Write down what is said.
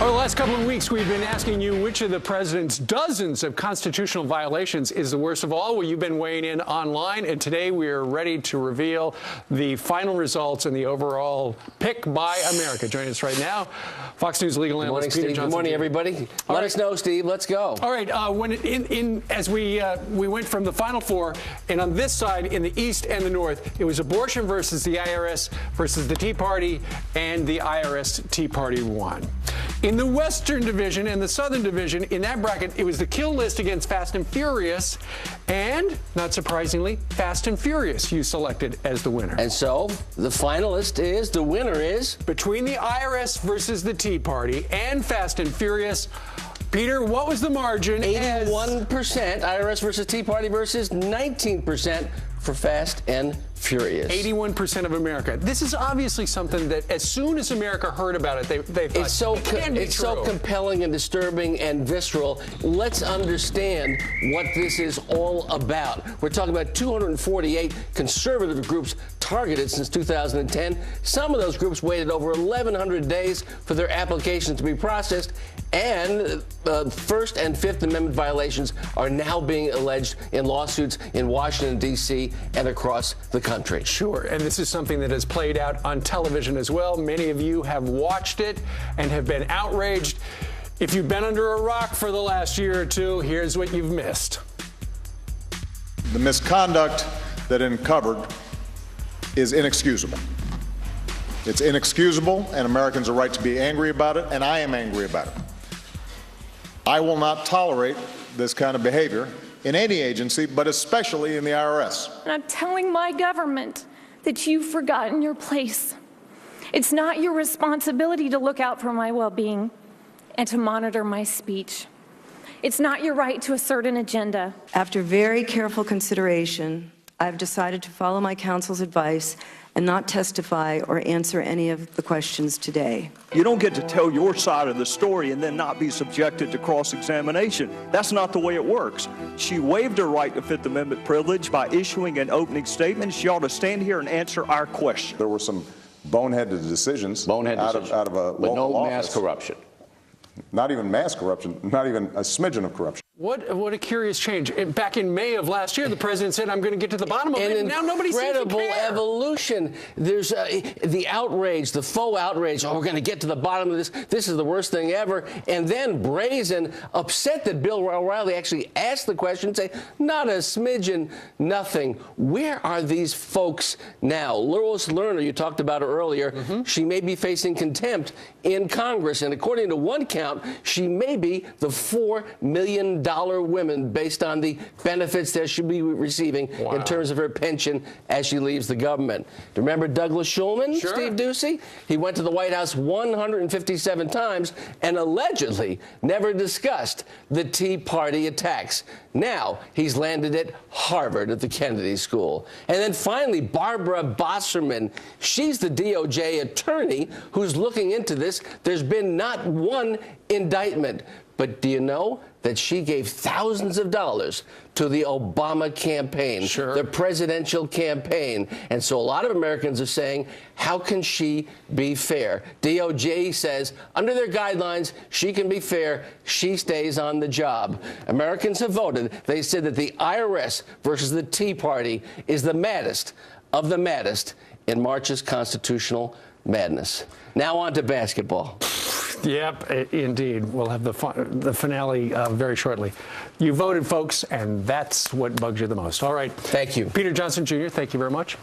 Over the last couple of weeks, we've been asking you which of the president's dozens of constitutional violations is the worst of all. Well, you've been weighing in online, and today we are ready to reveal the final results and the overall pick by America. Joining us right now, Fox News legal analyst Peter Johnson. Good morning, everybody. Let us know, Steve. Let's go. All right. As we went from the final four, and on this side, in the East and the North, it was abortion versus the IRS versus the Tea Party, and the IRS Tea Party won. In the Western Division and the Southern Division, in that bracket, it was the kill list against Fast and Furious, and, not surprisingly, Fast and Furious you selected as the winner. And so, the the winner is? Between the IRS versus the Tea Party and Fast and Furious, Peter, what was the margin? 81% IRS versus Tea Party versus 19% for Fast and Furious. 81% of America. This is obviously something that, as soon as America heard about it, they thought, it's so compelling and disturbing and visceral. Let's understand what this is all about. We're talking about 248 conservative groups targeted since 2010. Some of those groups waited over 1,100 days for their applications to be processed, and First and Fifth Amendment violations are now being alleged in lawsuits in Washington, D.C. and across the country. Sure, and this is something that has played out on television as well. Many of you have watched it and have been outraged. If you've been under a rock for the last year or two, here's what you've missed. The misconduct that uncovered is inexcusable. It's inexcusable, and Americans are right to be angry about it, and I am angry about it. I will not tolerate this kind of behavior in any agency, but especially in the IRS. And I'm telling my government that you've forgotten your place. It's not your responsibility to look out for my well-being and to monitor my speech. It's not your right to assert an agenda. After very careful consideration, I've decided to follow my counsel's advice and not testify or answer any of the questions today. You don't get to tell your side of the story and then not be subjected to cross-examination. That's not the way it works. She waived her right to Fifth Amendment privilege by issuing an opening statement. She ought to stand here and answer our question. There were some boneheaded decisions out of a but local no office. mass corruption. Not even mass corruption, not even a smidgen of corruption. What a curious change. Back in May of last year, the president said, I'm going to get to the bottom of it, and now nobody seems to care. Incredible evolution. There's the outrage, the faux outrage. Oh, we're going to get to the bottom of this. This is the worst thing ever. And then brazen, upset that Bill O'Reilly actually asked the question, say, not a smidgen, nothing. Where are these folks now? Lois Lerner, you talked about her earlier, she may be facing contempt in Congress. And according to one count, she may be the $4 million women based on the benefits that she'll be receiving in terms of her pension as she leaves the government. Remember Douglas Shulman, Sure. Steve Ducey? He went to the White House 157 times and allegedly never discussed the Tea Party attacks. Now he's landed at Harvard at the Kennedy School. And then finally, Barbara Bosserman. She's the DOJ attorney who's looking into this. There's been not one indictment. But do you know that she gave thousands of dollars to the Obama campaign, the presidential campaign? And so a lot of Americans are saying, how can she be fair? DOJ says, under their guidelines, she can be fair. She stays on the job. Americans have voted. They said that the IRS versus the Tea Party is the maddest of the maddest in March's constitutional madness. Now on to basketball. Yep, indeed. We'll have the finale very shortly. You voted, folks, and that's what bugs you the most. All right. Thank you. Peter Johnson, Jr., thank you very much.